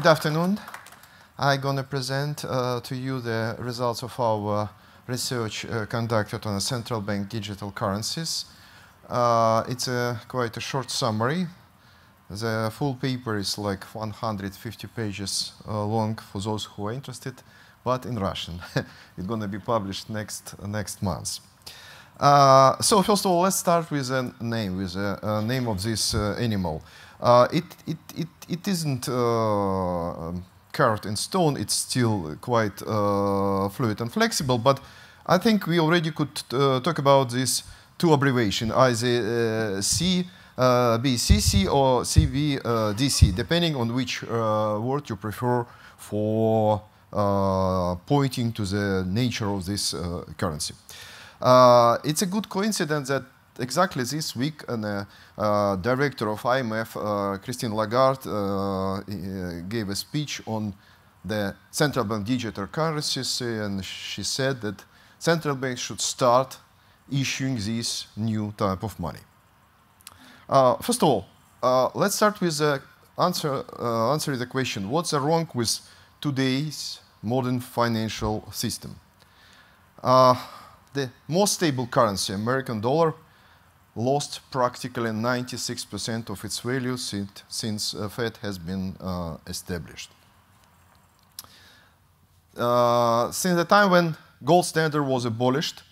Good afternoon. I'm going to present to you the results of our research conducted on central bank digital currencies. It's quite a short summary. The full paper is like 150 pages long for those who are interested, but in Russian. It's going to be published next month. So first of all, let's start with a name, name of this animal. It isn't carved in stone. It's still quite fluid and flexible. But I think we already could talk about these two abbreviations, either BCC or CBDC, depending on which word you prefer for pointing to the nature of this currency. It's a good coincidence that exactly this week, director of IMF, Christine Lagarde, gave a speech on the central bank digital currencies, and she said that central banks should start issuing this new type of money. First of all, let's start with answering the question: what's wrong with today's modern financial system? The most stable currency, American dollar, lost practically 96% of its value since Fed has been established. Since the time when gold standard was abolished,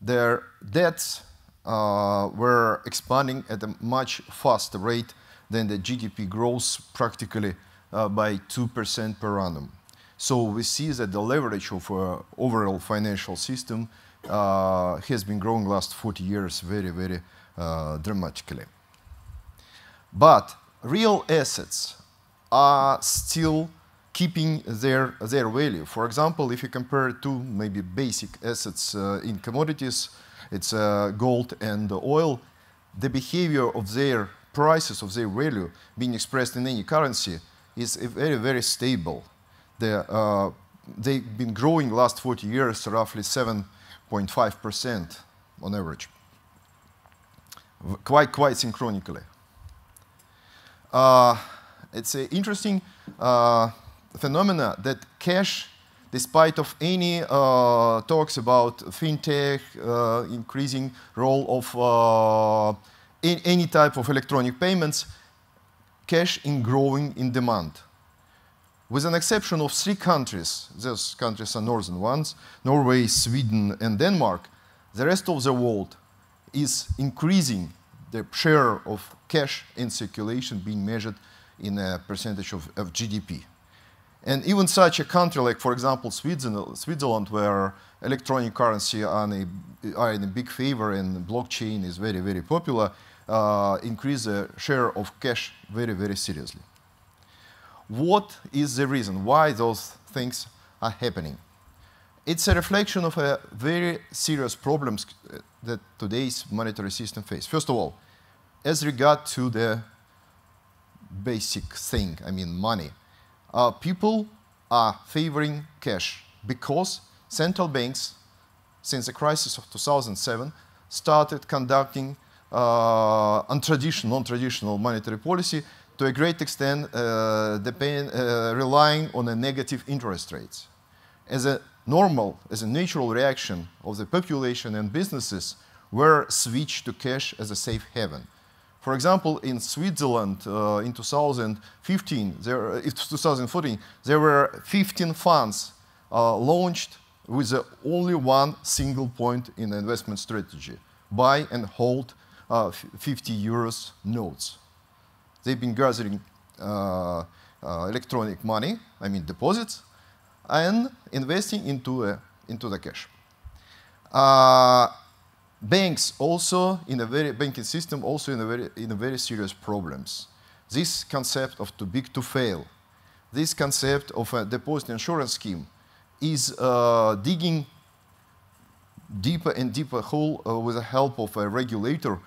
their debts were expanding at a much faster rate than the GDP growth, practically by 2% per annum. So we see that the leverage of overall financial system has been growing last 40 years very, very dramatically. But real assets are still keeping their value. For example, if you compare two maybe basic assets in commodities, it's gold and oil, the behavior of their prices, of their value being expressed in any currency is very, very stable. They've been growing last 40 years roughly 7.5% on average, quite synchronically. It's an interesting phenomena that cash, despite of any talks about fintech, increasing role of any type of electronic payments, cash is growing in demand. With an exception of 3 countries, those countries are northern ones, Norway, Sweden, and Denmark, the rest of the world is increasing the share of cash in circulation being measured in a percentage of GDP. And even such a country like, for example, Switzerland, where electronic currency are in a big favor and blockchain is very, very popular, increase the share of cash very, very seriously. What is the reason why those things are happening? It's a reflection of a very serious problems that today's monetary system faces. First of all, as regard to the basic thing, I mean money, people are favoring cash because central banks, since the crisis of 2007, started conducting non-traditional monetary policy to a great extent relying on a negative interest rates. As a natural reaction of the population and businesses were switched to cash as a safe haven. For example, in Switzerland in 2014, there were 15 funds launched with only one single point in the investment strategy: buy and hold 50 euros notes. They've been gathering electronic money, I mean deposits, and investing into the cash. Banks also banking system also in a very serious problems. This concept of too big to fail, this concept of a deposit insurance scheme is digging deeper and deeper hole with the help of a regulator,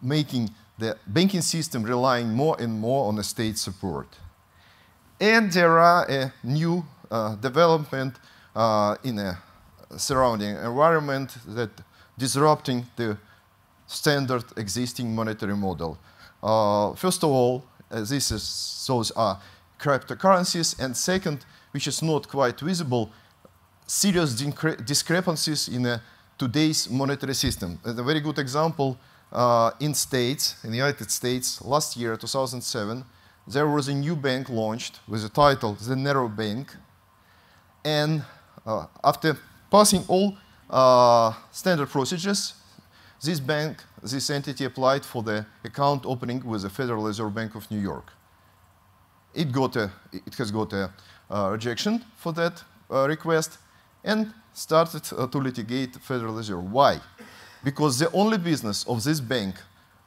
making the banking system relying more and more on the state support. And there are a new development in a surrounding environment that disrupting the standard existing monetary model. First of all, those are cryptocurrencies. And second, which is not quite visible, serious discrepancies in today's monetary system. A very good example in the United States, last year, 2007, there was a new bank launched with the title the Narrow Bank. And after passing all standard procedures, this entity applied for the account opening with the Federal Reserve Bank of New York. It has got a rejection for that request and started to litigate the Federal Reserve. Why? Because the only business of this bank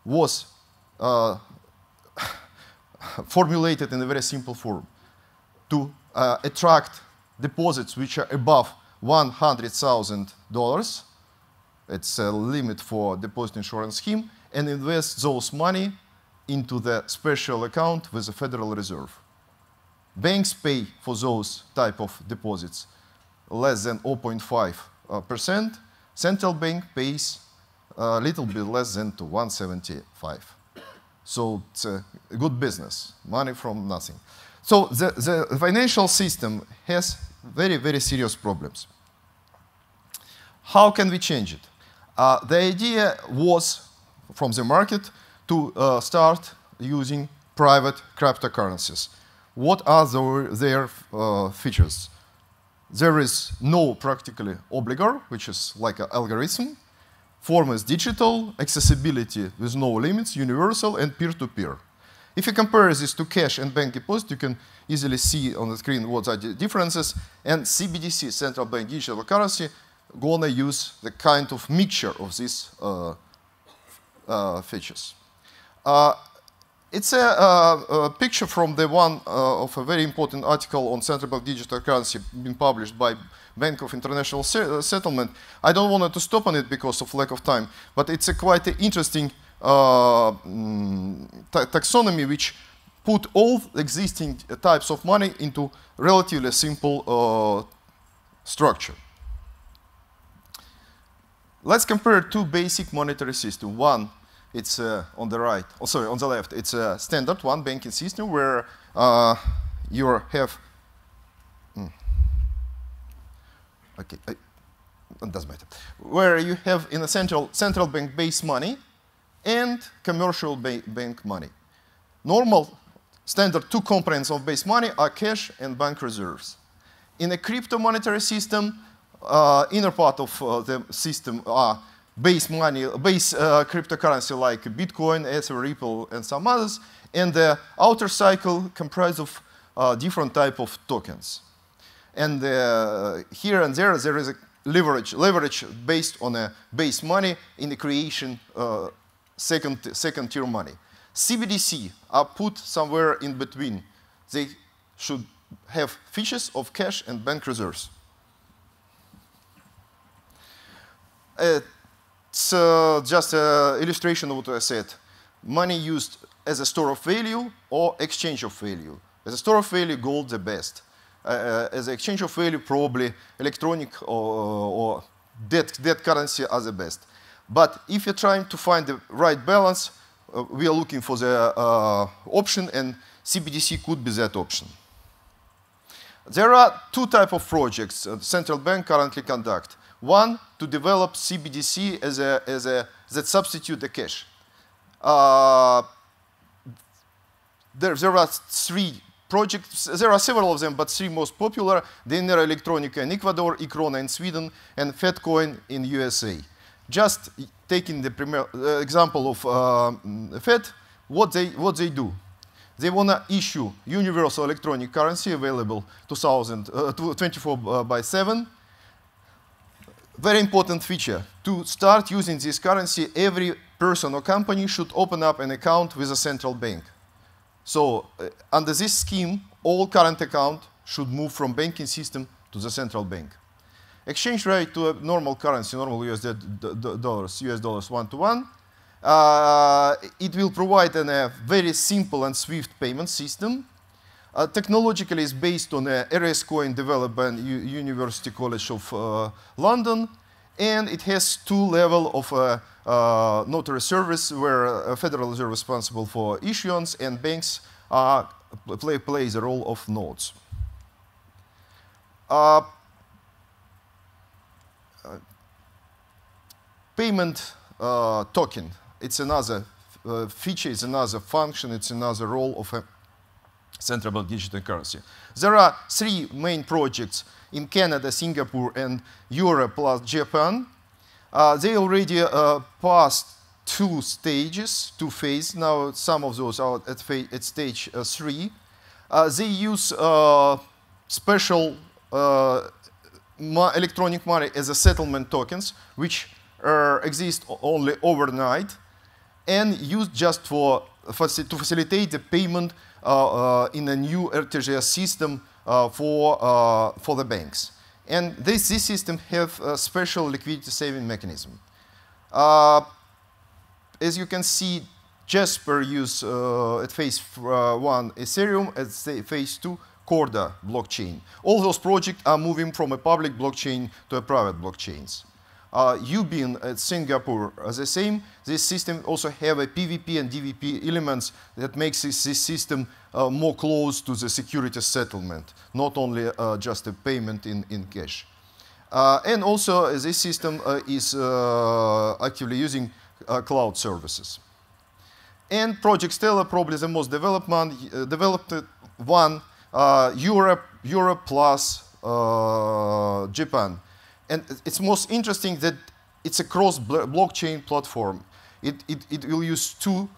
was formulated in a very simple form to attract deposits which are above $100,000. It's a limit for deposit insurance scheme, and invest those money into the special account with the Federal Reserve. Banks pay for those type of deposits less than 0.5%. Central bank pays a little bit less than to 175. So it's a good business, money from nothing. So the financial system has very, very serious problems. How can we change it? The idea was, from the market, to start using private cryptocurrencies. What are their features? There is no practically obligor, which is like an algorithm. Form is digital, accessibility with no limits, universal, and peer-to-peer. If you compare this to cash and bank deposit, you can easily see on the screen what are the differences. And CBDC, central bank digital currency, gonna use the kind of mixture of these features. It's a picture from the one of a very important article on central bank digital currency being published by Bank of International Settlement. I don't want to stop on it because of lack of time, but it's a quite interesting taxonomy which put all existing types of money into relatively simple structure. Let's compare two basic monetary systems. One, it's on the right, oh, sorry, on the left, it's a standard one banking system where you have, okay, it doesn't matter, where you have in a central bank base money and commercial bank money. Normal standard two components of base money are cash and bank reserves. In a crypto monetary system, inner part of the system are base money, base cryptocurrency like Bitcoin, Ether, Ripple, and some others, and the outer cycle comprised of different type of tokens. And here and there is a leverage based on a base money in the creation second tier money. CBDC are put somewhere in between. They should have features of cash and bank reserves. It's just an illustration of what I said. Money used as a store of value or exchange of value. As a store of value, gold the best. As an exchange of value, probably electronic or debt currency are the best. But if you're trying to find the right balance, we are looking for the option, and CBDC could be that option. There are two types of projects the central bank currently conduct. One, to develop CBDC that substitute the cash. There are three projects. There are several of them, but three most popular: Dinero Electronica in Ecuador, iKrona in Sweden, and FedCoin in USA. Just taking the example of Fed, what they do. They want to issue universal electronic currency available 24/7. Very important feature. To start using this currency, every person or company should open up an account with a central bank. So under this scheme, all current accounts should move from banking system to the central bank. Exchange rate to a normal currency, normal US dollars 1-to-1. It will provide a very simple and swift payment system. Technologically, it's based on a RSCoin developed by University College of London, and it has two levels of notary service where a Federal Reserve is responsible for issuance, and banks play the role of nodes. Payment token, it's another feature, it's another function, it's another role of a central bank digital currency. There are 3 main projects in Canada, Singapore, and Europe plus Japan. They already passed 2 stages, 2 phases. Now some of those are at stage 3. They use special electronic money as a settlement tokens, which exist only overnight and used just to facilitate the payment in a new RTGS system for the banks. And this system have a special liquidity saving mechanism. As you can see, Jasper use at phase 1 Ethereum, at phase 2 Corda blockchain. All those projects are moving from a public blockchain to a private blockchains. Ubin at Singapore are the same. This system also have a PVP and DVP elements that makes this system more close to the security settlement, not only just a payment in cash. And also this system is actively using cloud services. And Project Stellar, probably the most developed one, Europe plus Japan. And it's most interesting that it's a cross-blockchain platform. It will use 2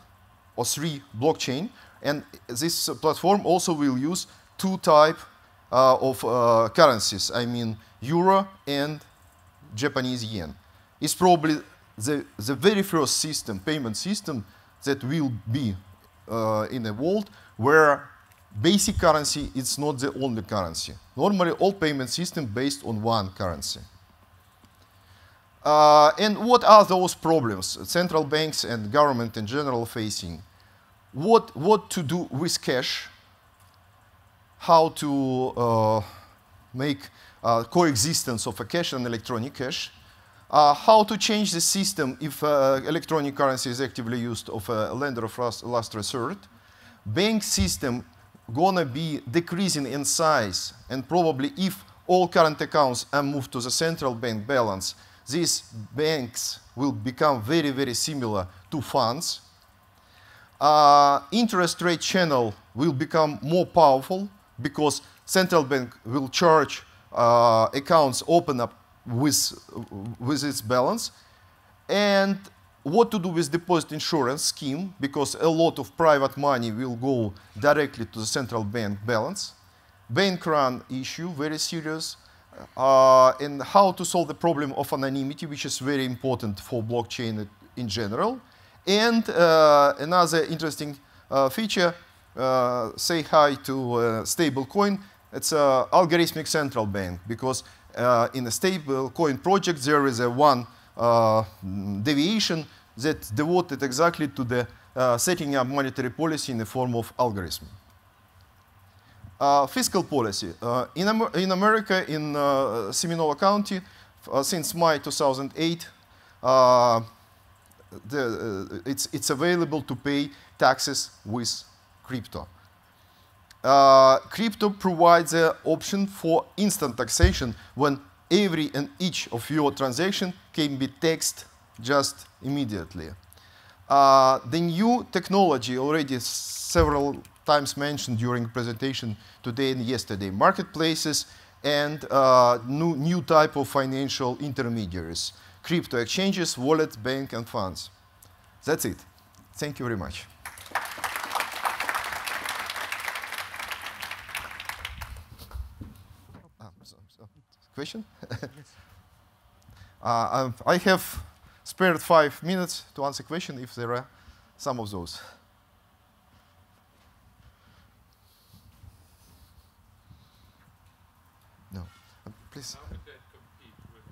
or 3 blockchain, and this platform also will use 2 types of currencies. I mean, Euro and Japanese yen. It's probably the very first system, payment system, that will be in a world where basic currency is not the only currency. Normally, all payment systems based on one currency. And what are those problems central banks and government in general facing? What to do with cash? How to make coexistence of a cash and electronic cash? How to change the system if electronic currency is actively used of a lender of last resort? Bank system gonna be decreasing in size, and probably if all current accounts are moved to the central bank balance, these banks will become very, very similar to funds. Interest rate channel will become more powerful because central bank will charge accounts open up with its balance. And what to do with deposit insurance scheme, because a lot of private money will go directly to the central bank balance. Bank run issue, very serious. And how to solve the problem of anonymity, which is very important for blockchain in general. And another interesting feature, say hi to stable coin. It's an algorithmic central bank, because in a stable coin project there is a one deviation that's devoted exactly to the setting up monetary policy in the form of algorithm. Fiscal policy. In America, in Seminole County, since May 2008, it's available to pay taxes with crypto. Crypto provides an option for instant taxation when every and each of your transactions can be taxed just immediately. The new technology, already several times mentioned during presentation today and yesterday, marketplaces and new type of financial intermediaries, crypto exchanges, wallets, bank, and funds. That's it. Thank you very much. Question? I have spared 5 minutes to answer question if there are some of those. No, please. How would that compete with,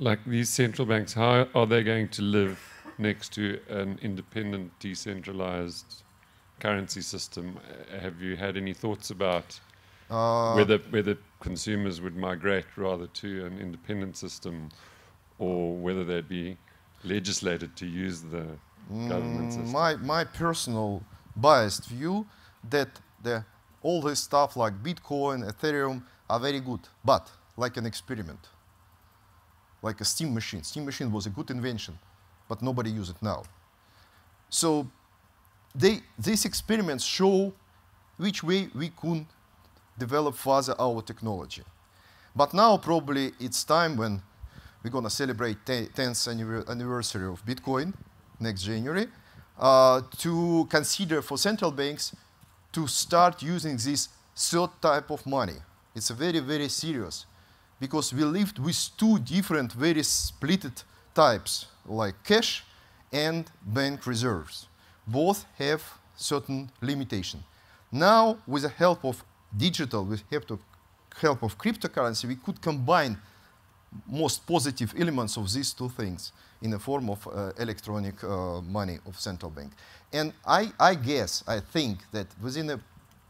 like these central banks, how are they going to live next to an independent, decentralized currency system? Have you had any thoughts about whether consumers would migrate rather to an independent system, or whether they'd be legislated to use government system? My personal biased view that all this stuff like Bitcoin, Ethereum are very good, but like an experiment, like a steam machine. Steam machine was a good invention, but nobody uses it now. So these experiments show which way we could develop further our technology. But now probably it's time when we're going to celebrate 10th anniversary of Bitcoin next January to consider for central banks to start using this third type of money. It's a very, very serious because we lived with two different, very splitted types like cash and bank reserves. Both have certain limitation. Now, with the help of digital, with the help of cryptocurrency, we could combine most positive elements of these two things in the form of electronic money of central bank. And I think that within,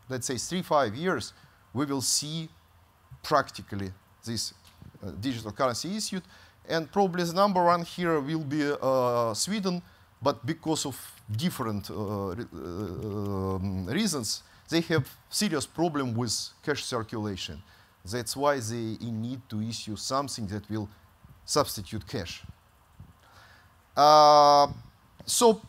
let's say, 3-5 years, we will see practically this digital currency issued. And probably the number one here will be Sweden, but because of different reasons, they have serious problem with cash circulation. That's why they need to issue something that will substitute cash. So,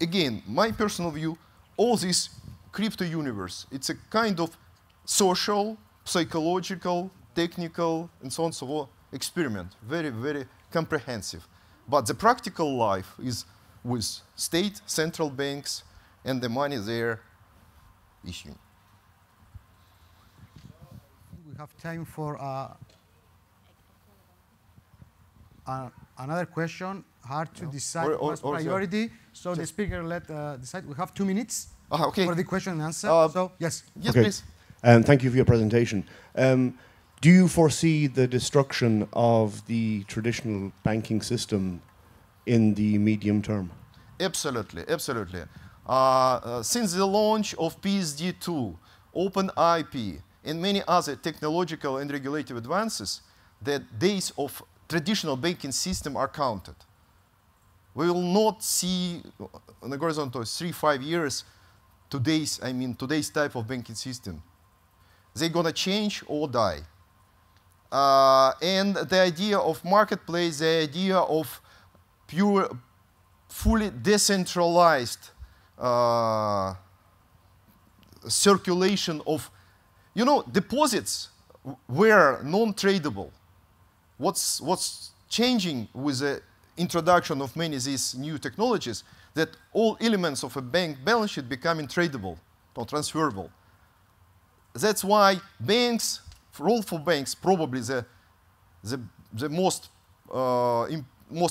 again, my personal view, all this crypto universe, it's a kind of social, psychological, technical, and so on and so forth experiment, very, very comprehensive. But the practical life is with state, central banks, and the money they're issuing. We have time for another question. Hard to decide what's priority. So the speaker let decide. We have 2 minutes for the question and answer. So yes. Yes, okay. please. Thank you for your presentation. Do you foresee the destruction of the traditional banking system in the medium term? Absolutely, absolutely. Since the launch of PSD2, OpenIP, and many other technological and regulative advances, the days of traditional banking system are counted. We will not see on the horizon of 3-5 years today's type of banking system. They're going to change or die. And the idea of marketplace, the idea of pure, fully decentralized circulation of, deposits were non-tradable. What's changing with the introduction of many of these new technologies, that all elements of a bank balance sheet becoming tradable or transferable. That's why banks, role for banks, probably the most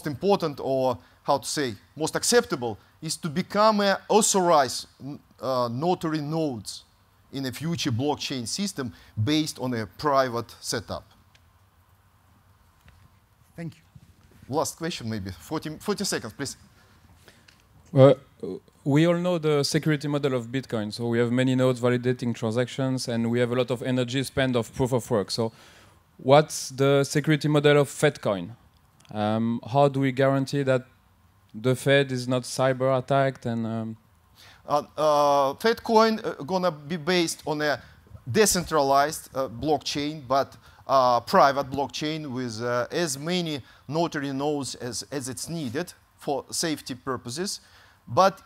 important, or how to say, most acceptable, is to become an authorized notary nodes in a future blockchain system based on a private setup. Thank you. Last question, maybe 40 seconds, please. Well, we all know the security model of Bitcoin. So we have many nodes validating transactions, and we have a lot of energy spent of proof of work. So what's the security model of Fedcoin? How do we guarantee that the Fed is not cyber attacked? And Fedcoin gonna be based on a decentralized blockchain, but private blockchain with as many notary nodes as it's needed for safety purposes. But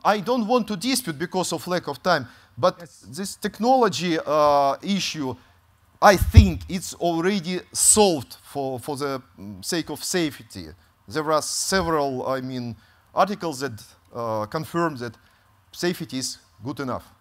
I don't want to dispute because of lack of time. But yes, this technology issue, I think it's already solved for the sake of safety. There are several, articles that confirm that safety is good enough.